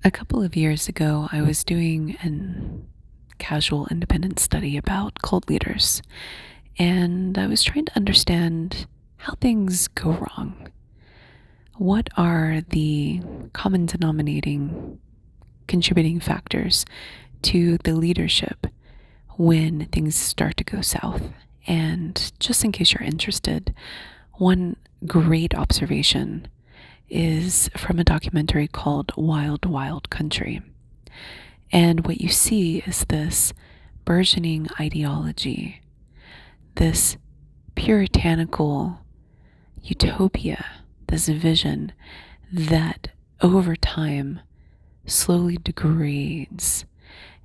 A couple of years ago, I was doing a casual independent study about cult leaders, and I was trying to understand how things go wrong. What are the common denominating contributing factors to the leadership when things start to go south? And just in case you're interested, one great observation is from a documentary called Wild Wild Country. And what you see is this burgeoning ideology, this puritanical utopia, this vision that over time slowly degrades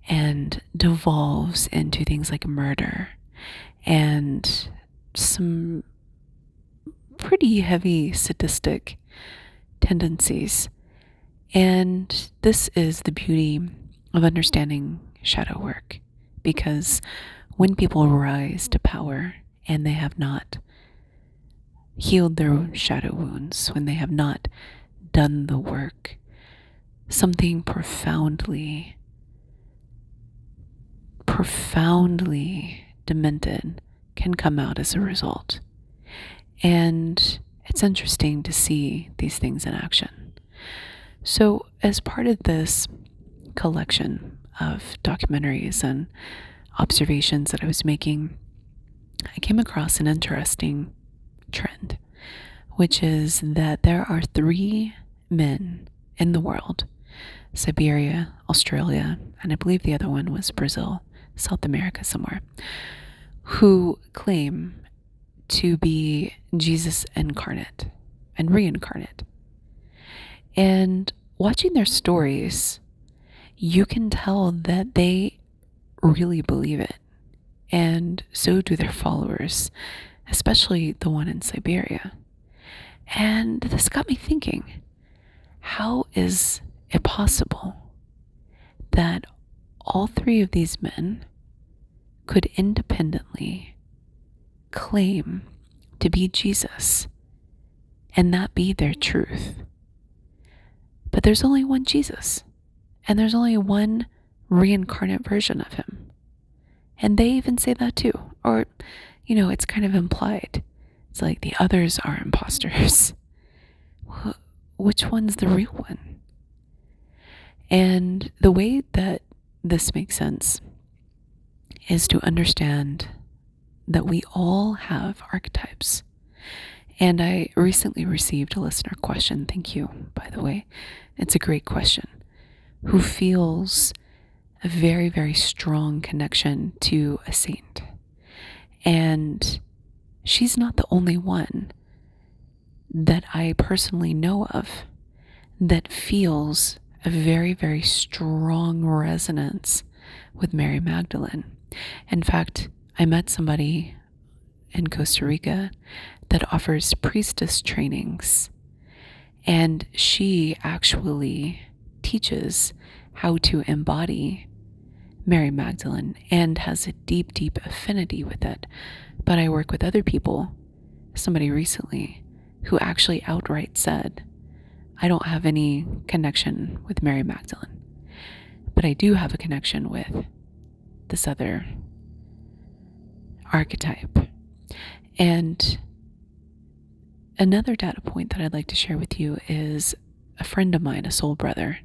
and devolves into things like murder and some pretty heavy sadistic tendencies. And this is the beauty of understanding shadow work, because when people rise to power and they have not healed their shadow wounds, when they have not done the work, something profoundly demented can come out as a result. And it's interesting to see these things in action. So, as part of this collection of documentaries and observations that I was making, I came across an interesting trend, which is that there are three men in the world: Siberia, Australia, and I believe the other one was Brazil, South America somewhere, who claim to be Jesus incarnate and reincarnate. And watching their stories, you can tell that they really believe it. And so do their followers, especially the one in Siberia. And this got me thinking, how is it possible that all three of these men could independently claim to be Jesus and that be their truth? But there's only one Jesus, and there's only one reincarnate version of him. And they even say that too. Or, it's kind of implied. It's like the others are imposters. Which one's the real one? And the way that this makes sense is to understand that we all have archetypes. And I recently received a listener question. Thank you, by the way. It's a great question. Who feels a very, very strong connection to a saint. And she's not the only one that I personally know of that feels a very, very strong resonance with Mary Magdalene. In fact, I met somebody in Costa Rica that offers priestess trainings, and she actually teaches how to embody Mary Magdalene and has a deep, deep affinity with it. But I work with other people, somebody recently, who actually outright said, I don't have any connection with Mary Magdalene, but I do have a connection with this other archetype. And another data point that I'd like to share with you is a friend of mine, a soul brother,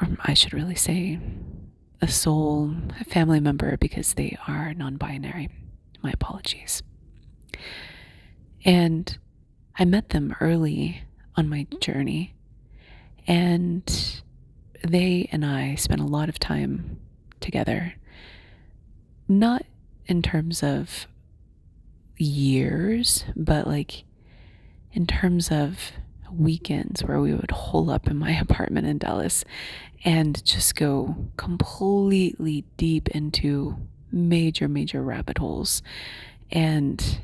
or I should really say a family member, because they are non-binary. My apologies. And I met them early on my journey, and they and I spent a lot of time together, not in terms of years, but like in terms of weekends where we would hole up in my apartment in Dallas and just go completely deep into major, major rabbit holes and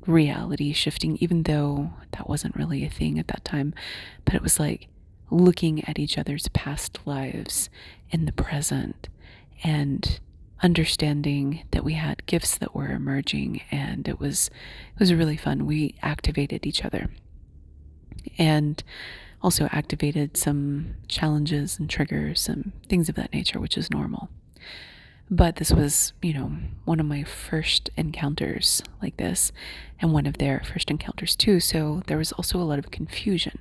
reality shifting, even though that wasn't really a thing at that time. But it was like looking at each other's past lives in the present and understanding that we had gifts that were emerging, and it was really fun. We activated each other. And also activated some challenges and triggers and things of that nature, which is normal. But this was, one of my first encounters like this, and one of their first encounters too. So there was also a lot of confusion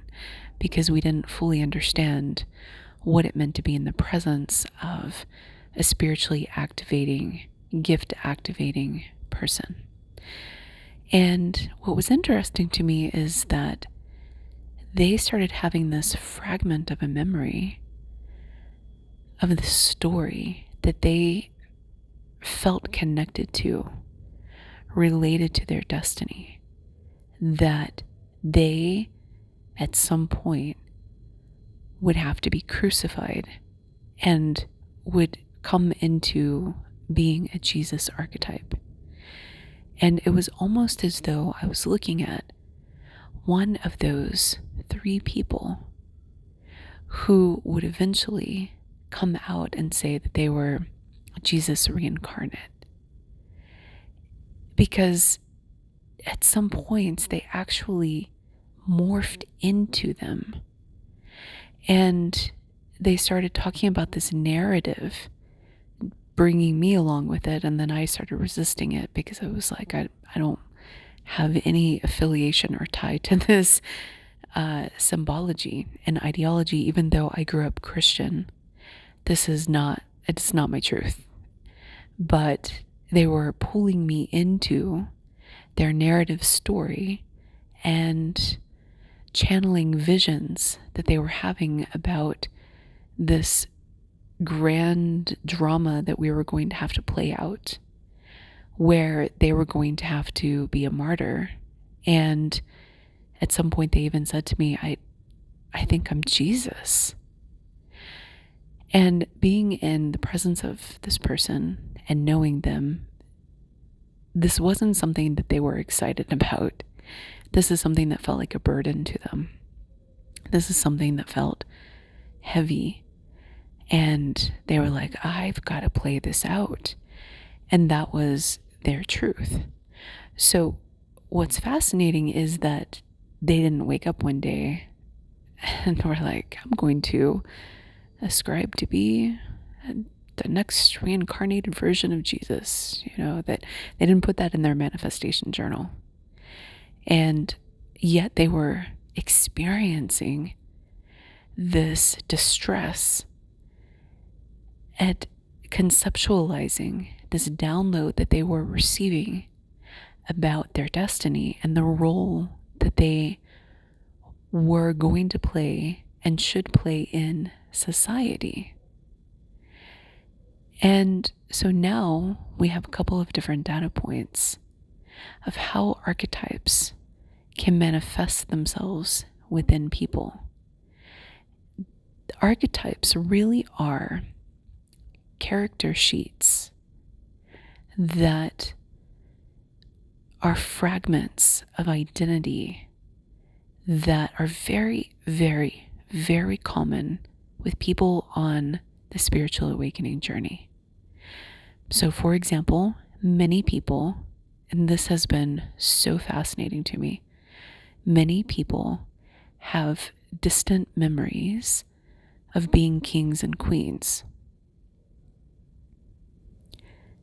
because we didn't fully understand what it meant to be in the presence of a spiritually activating, gift activating person. And what was interesting to me is that they started having this fragment of a memory of the story that they felt connected to, related to their destiny, that they at some point would have to be crucified and would come into being a Jesus archetype. And it was almost as though I was looking at one of those 3 people who would eventually come out and say that they were Jesus reincarnate. Because at some points they actually morphed into them. And they started talking about this narrative, bringing me along with it. And then I started resisting it because I was like, I don't have any affiliation or tie to this symbology and ideology, even though I grew up Christian. It's not my truth. But they were pulling me into their narrative story and channeling visions that they were having about this grand drama that we were going to have to play out, where they were going to have to be a martyr. And at some point they even said to me, I think I'm Jesus. And being in the presence of this person and knowing them, this wasn't something that they were excited about. This is something that felt like a burden to them. This is something that felt heavy. And they were like, I've got to play this out. And that was their truth. So what's fascinating is that they didn't wake up one day and were like, I'm going to ascribe to be the next reincarnated version of Jesus. That they didn't put that in their manifestation journal. And yet they were experiencing this distress at conceptualizing this download that they were receiving about their destiny and the role that they were going to play and should play in society. And so now we have a couple of different data points of how archetypes can manifest themselves within people. The archetypes really are character sheets that are fragments of identity that are very, very, very common with people on the spiritual awakening journey. So, for example, many people, and this has been so fascinating to me, many people have distant memories of being kings and queens.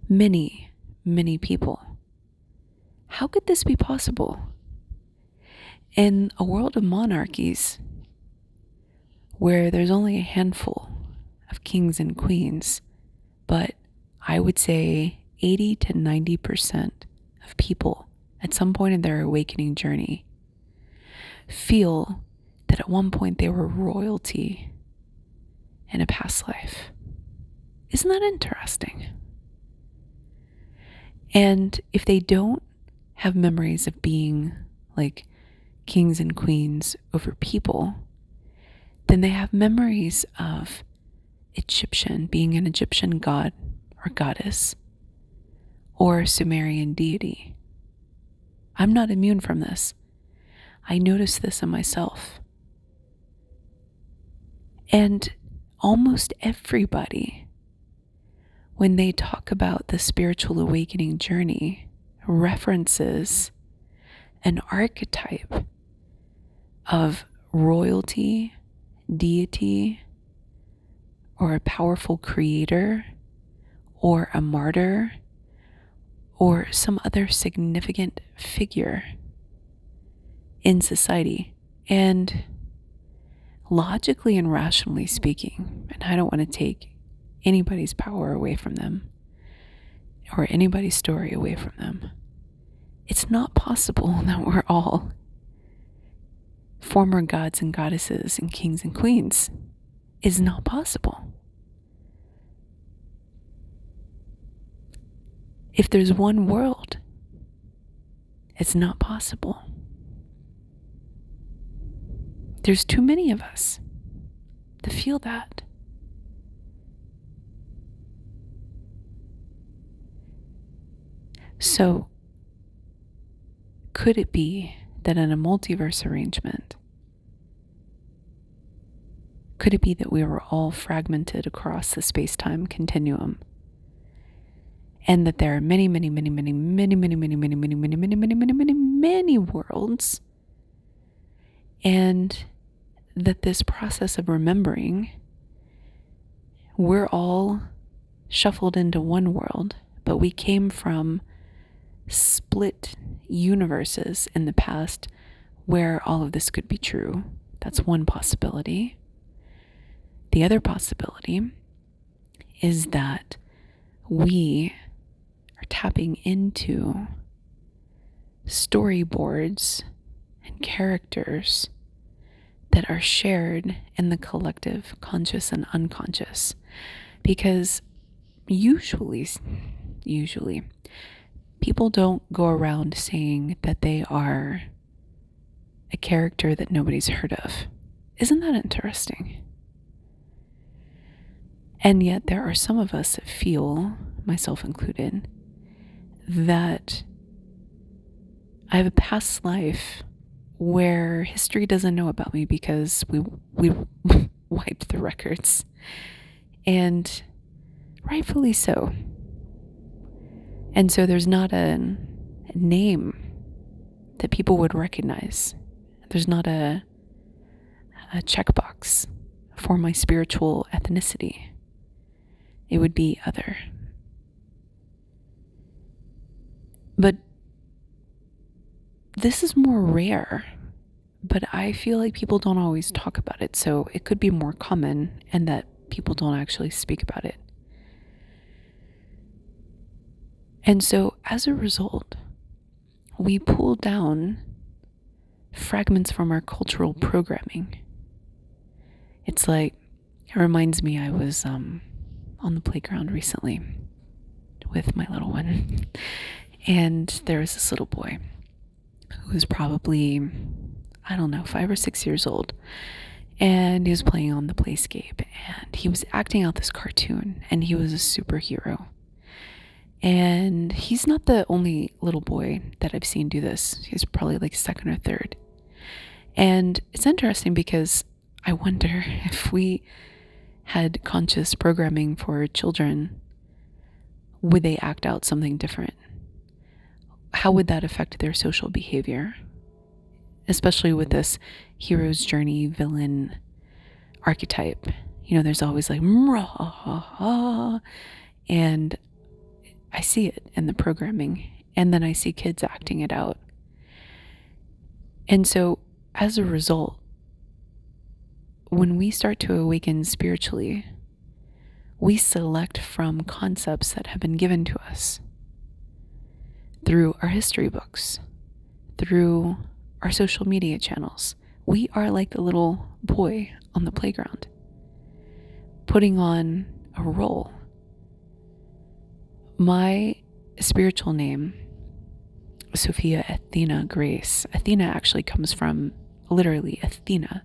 Many, many people. How could this be possible? In a world of monarchies, where there's only a handful of kings and queens, but I would say 80 to 90% of people at some point in their awakening journey feel that at one point they were royalty in a past life. Isn't that interesting? And if they don't have memories of being like kings and queens over people, then they have memories of being an Egyptian god or goddess or Sumerian deity. I'm not immune from this. I notice this in myself. And almost everybody, when they talk about the spiritual awakening journey, references an archetype of royalty, deity, or a powerful creator, or a martyr, or some other significant figure in society. And logically and rationally speaking, and I don't want to take anybody's power away from them or anybody's story away from them, it's not possible that we're all former gods and goddesses and kings and queens. It's not possible. If there's one world, it's not possible. There's too many of us to feel that. So, could it be that in a multiverse arrangement, could it be that we were all fragmented across the space-time continuum? And that there are many, many, many, many, many, many, many, many, many, many, many, many, many, many, many worlds. And that this process of remembering, we're all shuffled into one world, but we came from split universes in the past where all of this could be true. That's one possibility. The other possibility is that we are tapping into storyboards and characters that are shared in the collective conscious and unconscious. Because usually, people don't go around saying that they are a character that nobody's heard of. Isn't that interesting? And yet there are some of us that feel, myself included, that I have a past life where history doesn't know about me because we wiped the records. And rightfully so. And so there's not a name that people would recognize. There's not a checkbox for my spiritual ethnicity. It would be other. But this is more rare, but I feel like people don't always talk about it, so it could be more common and that people don't actually speak about it. And so as a result, we pull down fragments from our cultural programming. It's like, it reminds me, I was on the playground recently with my little one, and there was this little boy who was probably, 5 or 6 years old, and he was playing on the playscape, and he was acting out this cartoon, and he was a superhero. And he's not the only little boy that I've seen do this. He's probably like second or third. And it's interesting because I wonder if we had conscious programming for children, would they act out something different? How would that affect their social behavior? Especially with this hero's journey villain archetype. There's always like, and I see it in the programming, and then I see kids acting it out. And so as a result, when we start to awaken spiritually, we select from concepts that have been given to us through our history books, through our social media channels. We are like the little boy on the playground, putting on a role. My spiritual name, Sophia Athena Grace. Athena actually comes from literally Athena,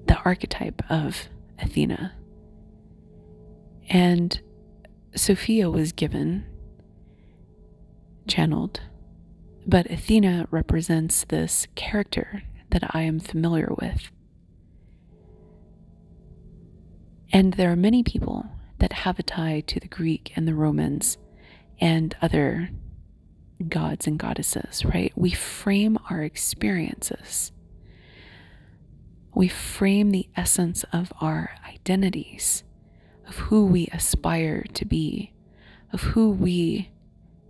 the archetype of Athena. And Sophia was channeled, but Athena represents this character that I am familiar with. And there are many people that have a tie to the Greek and the Romans and other gods and goddesses, right? We frame our experiences we frame the essence of our identities, of who we aspire to be, of who we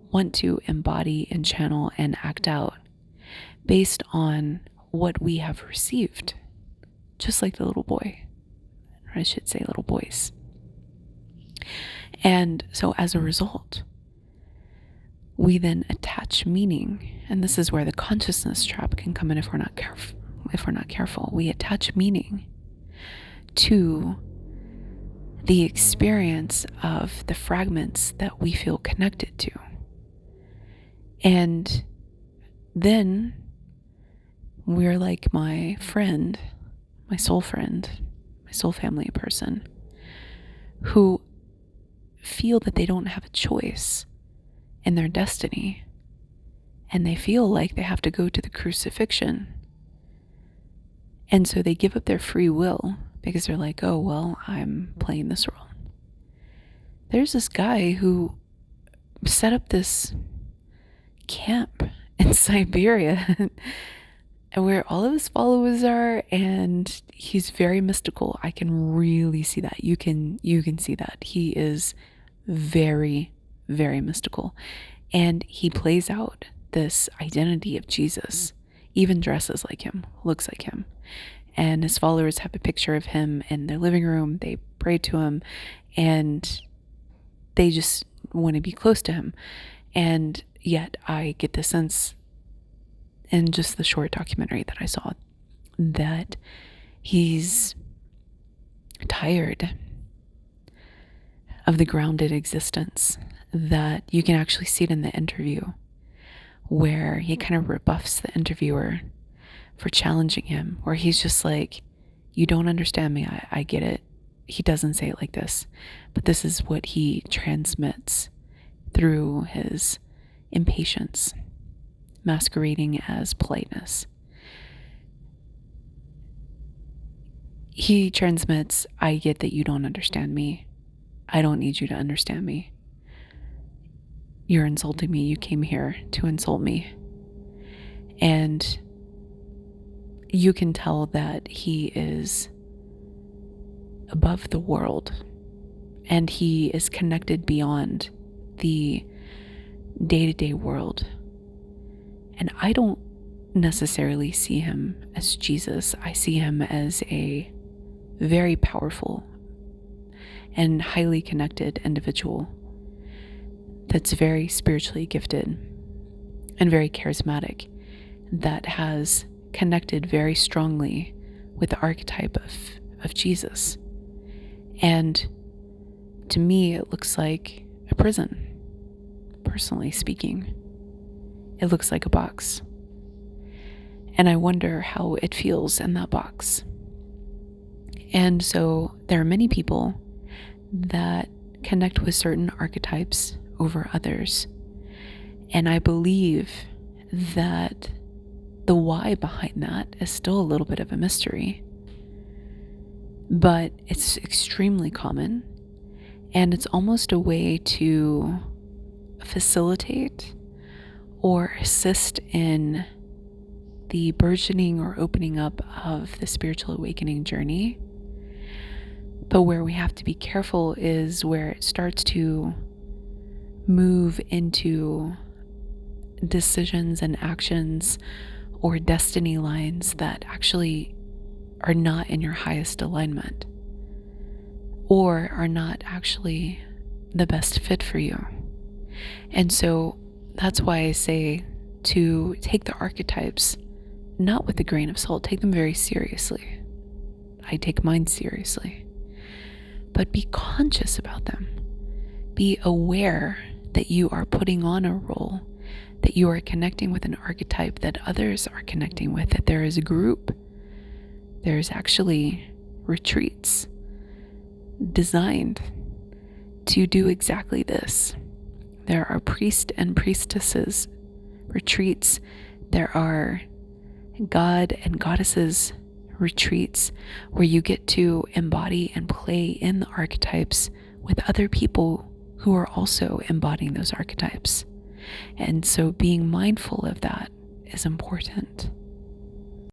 want to embody and channel and act out based on what we have received, just like the little boy, or I should say little boys. And so as a result, we then attach meaning, and this is where the consciousness trap can come in if we're not careful. We attach meaning to the experience of the fragments that we feel connected to. And then we're like my friend, my soul friend, my soul family person, who feel that they don't have a choice in their destiny, and they feel like they have to go to the crucifixion. And so they give up their free will because they're like, oh, well, I'm playing this role. There's this guy who set up this camp in Siberia where all of his followers are, and he's very mystical. I can really see that. You can see that. He is very, very mystical. And he plays out this identity of Jesus, even dresses like him, looks like him. And his followers have a picture of him in their living room. They pray to him, and they just want to be close to him. And yet I get the sense in just the short documentary that I saw that he's tired of the grounded existence, that you can actually see it in the interview where he kind of rebuffs the interviewer for challenging him, where he's just like, you don't understand me, I get it. He doesn't say it like this, but this is what he transmits through his impatience, masquerading as politeness. He transmits, I get that you don't understand me. I don't need you to understand me. You're insulting me. You came here to insult me. And you can tell that he is above the world, and he is connected beyond the day-to-day world. And I don't necessarily see him as Jesus. I see him as a very powerful and highly connected individual that's very spiritually gifted and very charismatic, that has connected very strongly with the archetype of Jesus. And to me, it looks like a prison, personally speaking. It looks like a box. And I wonder how it feels in that box. And so there are many people that connect with certain archetypes over others. And I believe that the why behind that is still a little bit of a mystery. But it's extremely common, and it's almost a way to facilitate or assist in the burgeoning or opening up of the spiritual awakening journey. But where we have to be careful is where it starts to move into decisions and actions or destiny lines that actually are not in your highest alignment, or are not actually the best fit for you. And so that's why I say to take the archetypes not with a grain of salt, take them very seriously. I take mine seriously. But be conscious about them. Be aware that you are putting on a role, that you are connecting with an archetype that others are connecting with, that there is a group. There's actually retreats designed to do exactly this. There are priest and priestesses retreats. There are god and goddesses retreats where you get to embody and play in the archetypes with other people who are also embodying those archetypes. And so being mindful of that is important.